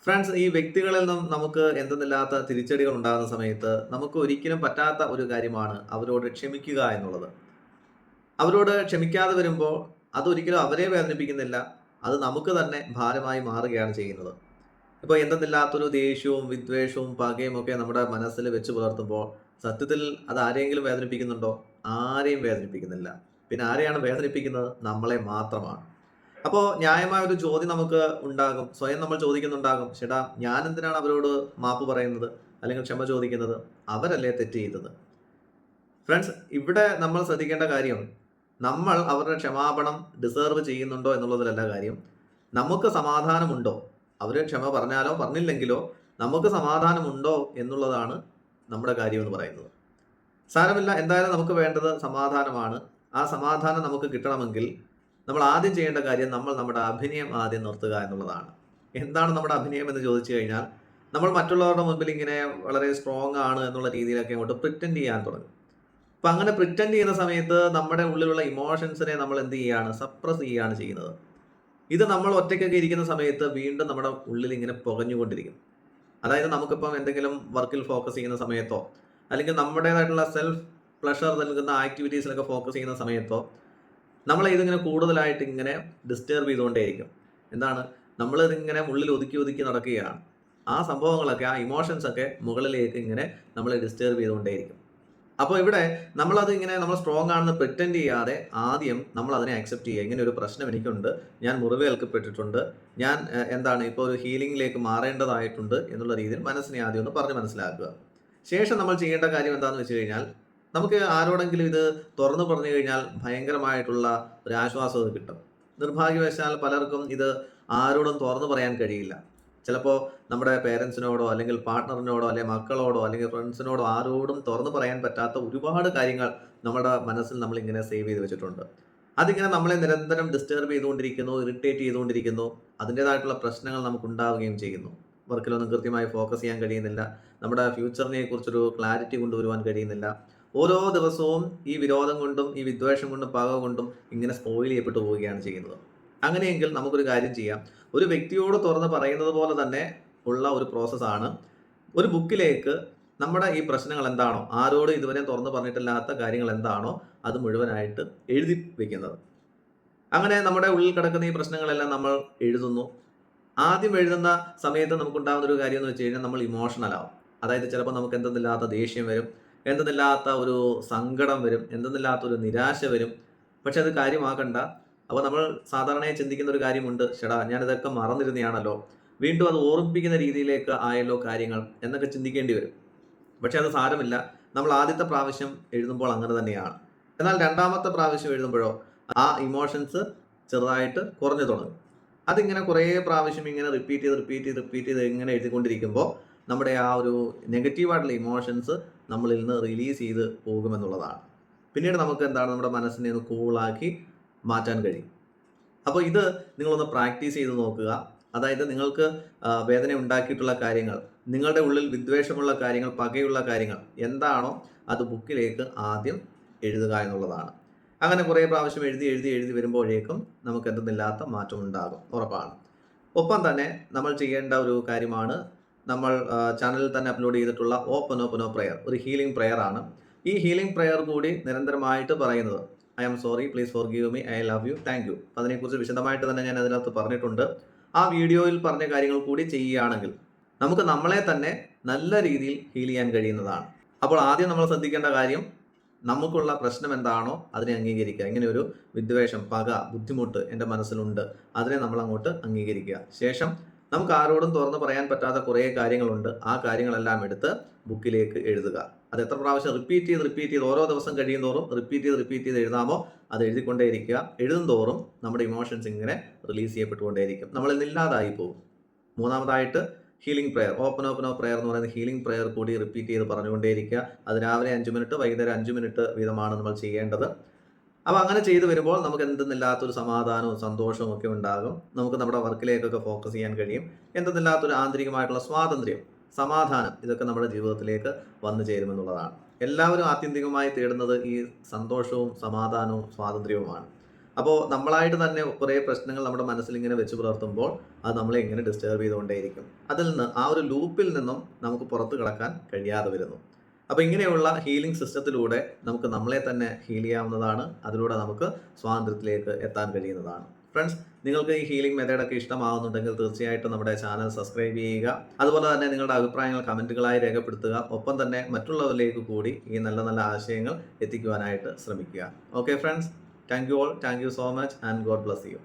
Friends, ഈ വ്യക്തികളിൽ നിന്നും നമുക്ക് എന്തെന്നില്ലാത്ത തിരിച്ചടികൾ ഉണ്ടാകുന്ന സമയത്ത് നമുക്ക് ഒരിക്കലും പറ്റാത്ത ഒരു കാര്യമാണ് അവരോട് ക്ഷമിക്കുക എന്നുള്ളത്. അവരോട് ക്ഷമിക്കാതെ വരുമ്പോൾ അതൊരിക്കലും അവരെ വേദനിപ്പിക്കുന്നില്ല. അത് നമുക്ക് തന്നെ ഭാരമായി മാറുകയാണ് ചെയ്യുന്നത്. ഇപ്പോൾ എന്തെന്നില്ലാത്തൊരു ദേഷ്യവും വിദ്വേഷവും പകയും ഒക്കെ നമ്മുടെ മനസ്സിൽ വെച്ച് പുലർത്തുമ്പോൾ സത്യത്തിൽ അത് ആരെയെങ്കിലും വേദനിപ്പിക്കുന്നുണ്ടോ? ആരെയും വേദനിപ്പിക്കുന്നില്ല. പിന്നെ ആരെയാണ് വേദനിപ്പിക്കുന്നത്? നമ്മളെ മാത്രമാണ്. അപ്പോൾ ന്യായമായ ഒരു ചോദ്യം നമുക്ക് ഉണ്ടാകും. സ്വയം നമ്മൾ ചോദിക്കുന്നുണ്ടാകും. "ചേട്ടാ, ഞാൻ എന്തിനാണ് അവരോട് മാപ്പ് പറയുന്നത്? അല്ലെങ്കിൽ ക്ഷമ ചോദിക്കുന്നത്? അവരല്ലേ തെറ്റ് ചെയ്തത്?" ഫ്രണ്ട്സ്, ഇവിടെ നമ്മൾ ശ്രദ്ധിക്കേണ്ട കാര്യം, നമ്മൾ അവരുടെ ക്ഷമാപണം ഡിസേർവ് ചെയ്യുന്നുണ്ടോ എന്നുള്ളതിലല്ല കാര്യം. നമുക്ക് സമാധാനമുണ്ടോ? അവര് ക്ഷമ പറഞ്ഞാലോ പറഞ്ഞില്ലെങ്കിലോ നമുക്ക് സമാധാനമുണ്ടോ എന്നുള്ളതാണ് നമ്മുടെ കാര്യമെന്ന് പറയുന്നത്. സാരമില്ല, എന്തായാലും നമുക്ക് വേണ്ടത് സമാധാനമാണ്. ആ സമാധാനം നമുക്ക് കിട്ടണമെങ്കിൽ നമ്മൾ ആദ്യം ചെയ്യേണ്ട കാര്യം നമ്മുടെ അഭിനയം ആദ്യം നിർത്തുക എന്നുള്ളതാണ്. എന്താണ് നമ്മുടെ അഭിനയം എന്ന് ചോദിച്ചു കഴിഞ്ഞാൽ, നമ്മൾ മറ്റുള്ളവരുടെ മുൻപിൽ ഇങ്ങനെ വളരെ സ്ട്രോങ് ആണ് എന്നുള്ള രീതിയിലൊക്കെ അങ്ങോട്ട് പ്രിറ്റൻഡ് ചെയ്യാൻ തുടങ്ങും. അപ്പൊ അങ്ങനെ പ്രിറ്റൻഡ് ചെയ്യുന്ന സമയത്ത് നമ്മുടെ ഉള്ളിലുള്ള ഇമോഷൻസിനെ നമ്മൾ എന്ത് ചെയ്യാണ്? സപ്രസ് ചെയ്യാണ് ചെയ്യുന്നത്. ഇത് നമ്മൾ ഒറ്റയ്ക്കൊക്കെ ഇരിക്കുന്ന സമയത്ത് വീണ്ടും നമ്മുടെ ഉള്ളിൽ ഇങ്ങനെ പുകഞ്ഞുകൊണ്ടിരിക്കും. അതായത് നമുക്കിപ്പം എന്തെങ്കിലും വർക്കിൽ ഫോക്കസ് ചെയ്യുന്ന സമയത്തോ, അല്ലെങ്കിൽ നമ്മുടേതായിട്ടുള്ള സെൽഫ് പ്ലഷർ നൽകുന്ന ആക്ടിവിറ്റീസിലൊക്കെ ഫോക്കസ് ചെയ്യുന്ന സമയത്തോ നമ്മളെ ഇതിങ്ങനെ കൂടുതലായിട്ട് ഇങ്ങനെ ഡിസ്റ്റർബ് ചെയ്തുകൊണ്ടേയിരിക്കും. എന്താണ്? നമ്മളിതിങ്ങനെ ഉള്ളിൽ ഒതുക്കി ഒതുക്കി നടക്കുകയാണ്. ആ സംഭവങ്ങളൊക്കെ, ആ ഇമോഷൻസ് ഒക്കെ മുകളിലേക്ക് ഇങ്ങനെ നമ്മളെ ഡിസ്റ്റർബ് ചെയ്തുകൊണ്ടേയിരിക്കും. അപ്പോൾ ഇവിടെ നമ്മളത് ഇങ്ങനെ നമ്മൾ സ്ട്രോങ് ആണെന്ന് പ്രിറ്റൻഡ് ചെയ്യാതെ ആദ്യം നമ്മൾ അതിനെ അക്സെപ്റ്റ് ചെയ്യുക. ഇങ്ങനെ ഒരു പ്രശ്നം എനിക്കുണ്ട്. ഞാൻ മുറിവേൽക്കപ്പെട്ടിട്ടുണ്ട്. ഞാൻ എന്താണ് ഇപ്പോൾ ഒരു ഹീലിംഗിലേക്ക് മാറേണ്ടതായിട്ടുണ്ട് എന്നുള്ള രീതിയിൽ മനസ്സിനെ ആദ്യം ഒന്ന് പറഞ്ഞ് മനസ്സിലാക്കുക. ശേഷം നമ്മൾ ചെയ്യേണ്ട കാര്യം എന്താണെന്ന് വെച്ച് കഴിഞ്ഞാൽ, നമുക്ക് ആരോടെങ്കിലും ഇത് തുറന്നു പറഞ്ഞു കഴിഞ്ഞാൽ ഭയങ്കരമായിട്ടുള്ള ഒരു ആശ്വാസം കിട്ടും. നിർഭാഗ്യവശാൽ പലർക്കും ഇത് ആരോടും തുറന്നു പറയാൻ കഴിയില്ല. ചിലപ്പോൾ നമ്മുടെ പേരൻസിനോടോ അല്ലെങ്കിൽ പാർട്ട്ണറിനോടോ അല്ലെങ്കിൽ മക്കളോടോ അല്ലെങ്കിൽ ഫ്രണ്ട്സിനോടോ ആരോടും തുറന്നു പറയാൻ പറ്റാത്ത ഒരുപാട് കാര്യങ്ങൾ നമ്മുടെ മനസ്സിൽ നമ്മളിങ്ങനെ സേവ് ചെയ്ത് വെച്ചിട്ടുണ്ട്. അതിങ്ങനെ നമ്മളെ നിരന്തരം ഡിസ്റ്റർബ് ചെയ്തുകൊണ്ടിരിക്കുന്നു, ഇറിറ്റേറ്റ് ചെയ്തുകൊണ്ടിരിക്കുന്നു. അതിൻ്റേതായിട്ടുള്ള പ്രശ്നങ്ങൾ നമുക്കുണ്ടാവുകയും ചെയ്യുന്നു. വർക്കിലൊന്നും കൃത്യമായി ഫോക്കസ് ചെയ്യാൻ കഴിയുന്നില്ല. നമ്മുടെ ഫ്യൂച്ചറിനെ കുറിച്ചൊരു ക്ലാരിറ്റി കൊണ്ടുവരുവാൻ കഴിയുന്നില്ല. ഓരോ ദിവസവും ഈ വിരോധം കൊണ്ടും ഈ വിദ്വേഷം കൊണ്ടും പക കൊണ്ടും ഇങ്ങനെ സ്പോയിൽ ചെയ്യപ്പെട്ടു പോവുകയാണ് ചെയ്യുന്നത്. അങ്ങനെയെങ്കിൽ നമുക്കൊരു കാര്യം ചെയ്യാം. ഒരു വ്യക്തിയോട് തുറന്ന് പറയുന്നത് പോലെ തന്നെ ഉള്ള ഒരു പ്രോസസ്സാണ് ഒരു ബുക്കിലേക്ക് നമ്മുടെ ഈ പ്രശ്നങ്ങൾ എന്താണോ, ആരോടും ഇതുവരെ തുറന്ന് പറഞ്ഞിട്ടില്ലാത്ത കാര്യങ്ങൾ എന്താണോ അത് മുഴുവനായിട്ട് എഴുതി വെക്കുന്നത്. അങ്ങനെ നമ്മുടെ ഉള്ളിൽ കിടക്കുന്ന ഈ പ്രശ്നങ്ങളെല്ലാം നമ്മൾ എഴുതുന്നു. ആദ്യം എഴുതുന്ന സമയത്ത് നമുക്കുണ്ടാകുന്ന ഒരു കാര്യം എന്ന് വെച്ച് കഴിഞ്ഞാൽ, നമ്മൾ ഇമോഷണൽ ആവും. അതായത് ചിലപ്പോൾ നമുക്ക് എന്തെന്നില്ലാത്ത ദേഷ്യം വരും, എന്തെന്നില്ലാത്ത ഒരു സങ്കടം വരും, എന്തെന്നില്ലാത്ത ഒരു നിരാശ വരും. പക്ഷെ അത് കാര്യമാക്കണ്ട. അപ്പോൾ നമ്മൾ സാധാരണയായി ചിന്തിക്കുന്ന ഒരു കാര്യമുണ്ട്. "ശ്ശെടാ, ഞാനിതൊക്കെ മറന്നിരുന്നയാണല്ലോ. വീണ്ടും അത് ഓർമ്മിപ്പിക്കുന്ന രീതിയിലേക്ക് ആയല്ലോ കാര്യങ്ങൾ" എന്നൊക്കെ ചിന്തിക്കേണ്ടി വരും. പക്ഷെ അത് സാരമില്ല. നമ്മൾ ആദ്യത്തെ പ്രാവശ്യം എഴുതുമ്പോൾ അങ്ങനെ തന്നെയാണ്. എന്നാൽ രണ്ടാമത്തെ പ്രാവശ്യം എഴുതുമ്പോഴോ ആ ഇമോഷൻസ് ചെറുതായിട്ട് കുറഞ്ഞു തുടങ്ങും. അതിങ്ങനെ കുറേ പ്രാവശ്യം ഇങ്ങനെ റിപ്പീറ്റ് ചെയ്ത് ഇങ്ങനെ എഴുതിക്കൊണ്ടിരിക്കുമ്പോൾ നമ്മുടെ ആ ഒരു നെഗറ്റീവായിട്ടുള്ള ഇമോഷൻസ് നമ്മളിൽ നിന്ന് റിലീസ് ചെയ്ത് പോകുമെന്നുള്ളതാണ്. പിന്നീട് നമുക്ക് എന്താണ്, നമ്മുടെ മനസ്സിനെ ഒന്ന് കൂളാക്കി മാറ്റാൻ കഴിയും. അപ്പോൾ ഇത് നിങ്ങളൊന്ന് പ്രാക്ടീസ് ചെയ്ത് നോക്കുക. അതായത് നിങ്ങൾക്ക് വേദന ഉണ്ടാക്കിയിട്ടുള്ള കാര്യങ്ങൾ, നിങ്ങളുടെ ഉള്ളിൽ വിദ്വേഷമുള്ള കാര്യങ്ങൾ, പകയുള്ള കാര്യങ്ങൾ എന്താണോ അത് ബുക്കിലേക്ക് ആദ്യം എഴുതുക എന്നുള്ളതാണ്. അങ്ങനെ കുറേ പ്രാവശ്യം എഴുതി വരുമ്പോഴേക്കും നമുക്ക് എന്തെന്നില്ലാത്ത മാറ്റം ഉണ്ടാകും, ഉറപ്പാണ്. ഒപ്പം തന്നെ നമ്മൾ ചെയ്യേണ്ട ഒരു കാര്യമാണ്, നമ്മൾ ചാനലിൽ തന്നെ അപ്ലോഡ് ചെയ്തിട്ടുള്ള ഓപ്പനോ പ്രയർ, ഒരു ഹീലിംഗ് പ്രയർ ആണ്. ഈ ഹീലിംഗ് പ്രയർ കൂടി നിരന്തരമായിട്ട് പറയുന്നത്, "I am sorry, please forgive me, I love you, thank you." അതിനെക്കുറിച്ച് വിശദമായിട്ട് തന്നെ ഞാൻ അതിനകത്ത് പറഞ്ഞിട്ടുണ്ട്. ആ വീഡിയോയിൽ പറഞ്ഞ കാര്യങ്ങൾ കൂടി ചെയ്യുകയാണെങ്കിൽ നമുക്ക് നമ്മളെ തന്നെ നല്ല രീതിയിൽ ഹീൽ ചെയ്യാൻ കഴിയുന്നതാണ്. അപ്പോൾ ആദ്യം നമ്മൾ ശ്രദ്ധിക്കേണ്ട കാര്യം, നമുക്കുള്ള പ്രശ്നം എന്താണോ അതിനെ അംഗീകരിക്കുക. ഇങ്ങനെ ഒരു വിദ്വേഷം, പക, ബുദ്ധിമുട്ട് എൻ്റെ മനസ്സിലുണ്ട്, അതിനെ നമ്മൾ അങ്ങോട്ട് അംഗീകരിക്കുക. ശേഷം നമുക്ക് ആരോടും തുറന്ന് പറയാൻ പറ്റാത്ത കുറേ കാര്യങ്ങളുണ്ട്. ആ കാര്യങ്ങളെല്ലാം എടുത്ത് ബുക്കിലേക്ക് എഴുതുക. അത് എത്ര പ്രാവശ്യം റിപ്പീറ്റ് ചെയ്ത് ഓരോ ദിവസം കഴിയുന്തോറും റിപ്പീറ്റ് ചെയ്ത് എഴുതാമോ അത് എഴുതിക്കൊണ്ടേയിരിക്കുക. എഴുതും തോറും നമ്മുടെ ഇമോഷൻസ് ഇങ്ങനെ റിലീസ് ചെയ്യപ്പെട്ടുകൊണ്ടേയിരിക്കും. നമ്മളിൽ നിന്ന് ഇല്ലാതായി പോകും. മൂന്നാമതായിട്ട് ഹീലിംഗ് പ്രയർ, ഓപ്പനോ പ്രയർ എന്ന് പറയുന്ന ഹീലിംഗ് പ്രയർ കൂടി റിപ്പീറ്റ് ചെയ്ത് പറഞ്ഞുകൊണ്ടേയിരിക്കുക. അത് രാവിലെ 5 മിനിറ്റ്, വൈകുന്നേരം 5 മിനിറ്റ് വീതമാണ് നമ്മൾ ചെയ്യേണ്ടത്. അപ്പോൾ അങ്ങനെ ചെയ്തു വരുമ്പോൾ നമുക്ക് എന്തെന്നില്ലാത്തൊരു സമാധാനവും സന്തോഷവും ഒക്കെ ഉണ്ടാകും. നമുക്ക് നമ്മുടെ വർക്കിലേക്കൊക്കെ ഫോക്കസ് ചെയ്യാൻ കഴിയും. എന്തെന്നില്ലാത്തൊരു ആന്തരികമായിട്ടുള്ള സ്വാതന്ത്ര്യം, സമാധാനം, ഇതൊക്കെ നമ്മുടെ ജീവിതത്തിലേക്ക് വന്നു ചേരുമെന്നുള്ളതാണ്. എല്ലാവരും ആത്യന്തികമായി തേടുന്നത് ഈ സന്തോഷവും സമാധാനവും സ്വാതന്ത്ര്യവുമാണ്. അപ്പോൾ നമ്മളായിട്ട് തന്നെ കുറേ പ്രശ്നങ്ങൾ നമ്മുടെ മനസ്സിൽ ഇങ്ങനെ വെച്ച് പുലർത്തുമ്പോൾ അത് നമ്മളെ ഇങ്ങനെ ഡിസ്റ്റർബ് ചെയ്തുകൊണ്ടേയിരിക്കും. അതിൽ നിന്ന് ആ ഒരു ലൂപ്പിൽ നിന്നും നമുക്ക് പുറത്ത് കടക്കാൻ കഴിയാതെ വരുന്നു. അപ്പോൾ ഇങ്ങനെയുള്ള ഹീലിംഗ് സിസ്റ്റത്തിലൂടെ നമുക്ക് നമ്മളെ തന്നെ ഹീൽ ചെയ്യാവുന്നതാണ്. അതിലൂടെ നമുക്ക് സ്വാതന്ത്ര്യത്തിലേക്ക് എത്താൻ കഴിയുന്നതാണ്. ഫ്രണ്ട്സ്, നിങ്ങൾക്ക് ഈ ഹീലിംഗ് മെത്തേഡൊക്കെ ഇഷ്ടമാകുന്നുണ്ടെങ്കിൽ തീർച്ചയായിട്ടും നമ്മുടെ ചാനൽ സബ്സ്ക്രൈബ് ചെയ്യുക. അതുപോലെ തന്നെ നിങ്ങളുടെ അഭിപ്രായങ്ങൾ കമൻറ്റുകളായി രേഖപ്പെടുത്തുക. ഒപ്പം തന്നെ മറ്റുള്ളവരിലേക്ക് കൂടി ഈ നല്ല നല്ല ആശയങ്ങൾ എത്തിക്കുവാനായിട്ട് ശ്രമിക്കുക. Okay friends, thank you all, thank you so much and God bless you.